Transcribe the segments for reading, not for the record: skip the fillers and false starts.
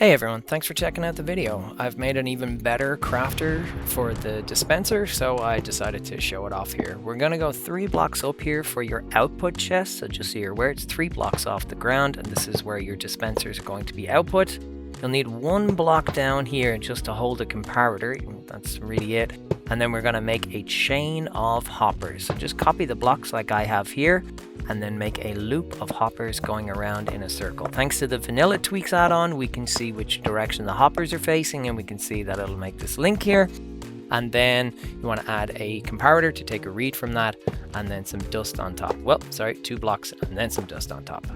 Hey everyone, thanks for checking out the video. I've made an even better crafter for the dispenser, so I decided to show it off here. We're going to go 3 blocks up here for your output chest, so just so you're aware, it's 3 blocks off the ground, and this is where your dispensers are going to be output. You'll need 1 block down here just to hold a comparator, that's really it. And then we're going to make a chain of hoppers. So just copy the blocks like I have here, and then make a loop of hoppers going around in a circle. Thanks to the vanilla tweaks add-on, we can see which direction the hoppers are facing, and we can see that it'll make this link here. And then you want to add a comparator to take a read from that, and then some dust on top. Well, sorry, 2 blocks and then some dust on top.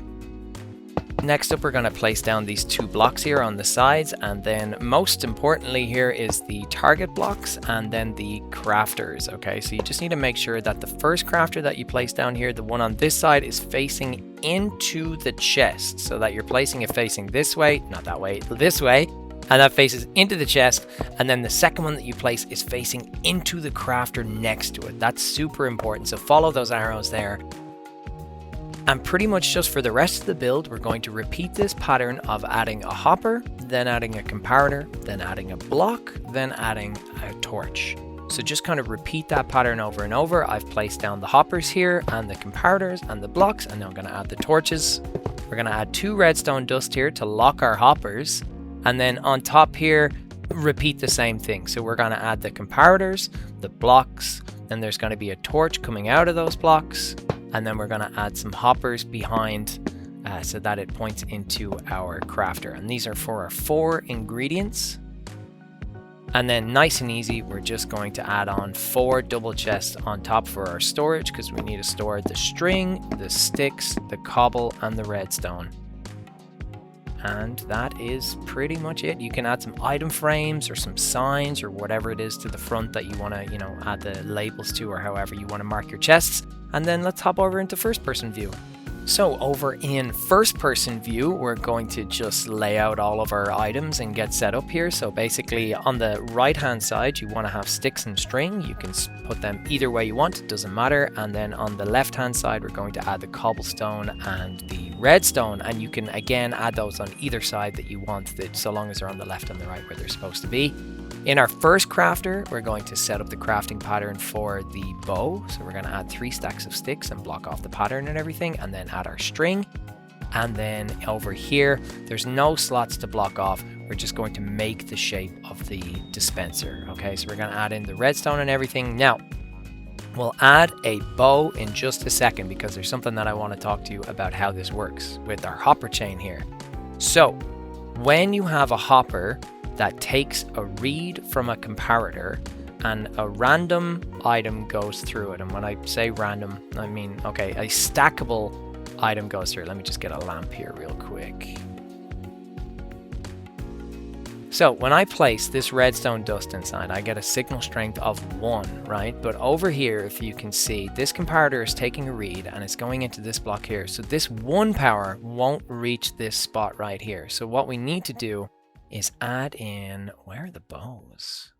Next up, we're going to place down these 2 blocks here on the sides, and then most importantly here is the target blocks and then the crafters. Okay, so you just need to make sure that the first crafter that you place down here, the one on this side, is facing into the chest, so that you're placing it facing this way, not that way, this way, and that faces into the chest. And then the second one that you place is facing into the crafter next to it. That's super important, so follow those arrows there. And pretty much just for the rest of the build, we're going to repeat this pattern of adding a hopper, then adding a comparator, then adding a block, then adding a torch. So just kind of repeat that pattern over and over. I've placed down the hoppers here and the comparators and the blocks, and now I'm going to add the torches. We're going to add 2 redstone dust here to lock our hoppers. And then on top here, repeat the same thing. So we're going to add the comparators, the blocks, then there's going to be a torch coming out of those blocks. And then we're going to add some hoppers behind so that it points into our crafter. And these are for our 4 ingredients. And then nice and easy, we're just going to add on 4 double chests on top for our storage, because we need to store the string, the sticks, the cobble, and the redstone. And that is pretty much it. You can add some item frames or some signs or whatever it is to the front that you want to, add the labels to, or however you want to mark your chests. And then let's hop over into first person view. So over in first person view, we're going to just lay out all of our items and get set up here. So basically on the right hand side, you want to have sticks and string. You can put them either way you want, it doesn't matter. And then on the left hand side, we're going to add the cobblestone and the redstone. And you can again add those on either side that you want, so long as they're on the left and the right where they're supposed to be. In our first crafter, we're going to set up the crafting pattern for the bow. So we're going to add 3 stacks of sticks and block off the pattern and everything, and then add our string. And then over here, there's no slots to block off. We're just going to make the shape of the dispenser. Okay, so we're going to add in the redstone and everything. Now, we'll add a bow in just a second, because there's something that I want to talk to you about how this works with our hopper chain here. So when you have a hopper that takes a read from a comparator and a random item goes through it. And when I say random, I mean, okay, a stackable item goes through it. Let me just get a lamp here real quick. So when I place this redstone dust inside, I get a signal strength of 1, right? But over here, if you can see, this comparator is taking a read and it's going into this block here. So this 1 power won't reach this spot right here. So what we need to do is add in, where are the bows?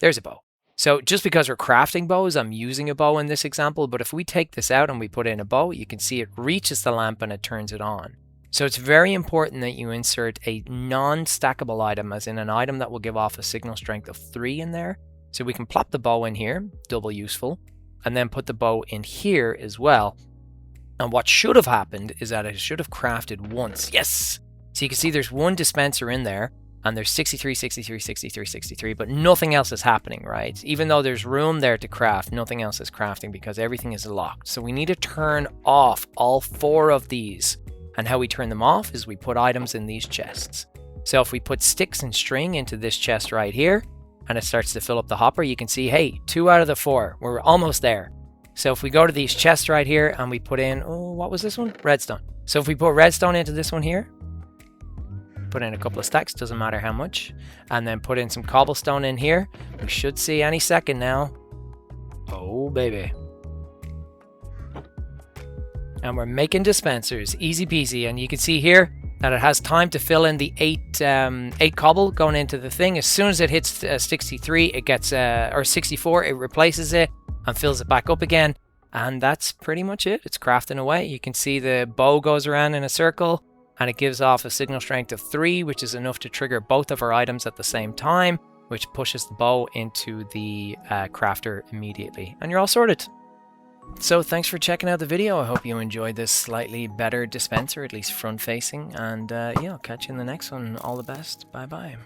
There's a bow. So just because we're crafting bows, I'm using a bow in this example, but if we take this out and we put in a bow, you can see it reaches the lamp and it turns it on. So it's very important that you insert a non-stackable item, as in an item that will give off a signal strength of 3 in there. So we can plop the bow in here, double useful, and then put the bow in here as well. And what should have happened is that it should have crafted once. Yes! So you can see there's 1 dispenser in there, and there's 63, 63, 63, 63, but nothing else is happening, right? Even though there's room there to craft, nothing else is crafting because everything is locked. So we need to turn off all 4 of these. And how we turn them off is we put items in these chests. So if we put sticks and string into this chest right here, and it starts to fill up the hopper, you can see, hey, 2 out of the 4, we're almost there. So if we go to these chests right here and we put in, oh, what was this one? Redstone. So if we put redstone into this one here, put in a couple of stacks, doesn't matter how much, and then put in some cobblestone in here, we should see any second now. Oh baby. And we're making dispensers, easy peasy. And you can see here that it has time to fill in the 8 cobble going into the thing. As soon as it hits 63, it gets or 64, it replaces it and fills it back up again. And that's pretty much it. It's crafting away. You can see the bow goes around in a circle, and it gives off a signal strength of 3, which is enough to trigger both of our items at the same time, which pushes the bow into the crafter immediately, and you're all sorted. So thanks for checking out the video. I hope you enjoyed this slightly better dispenser, at least front facing, and yeah, I'll catch you in the next one. All the best. Bye bye.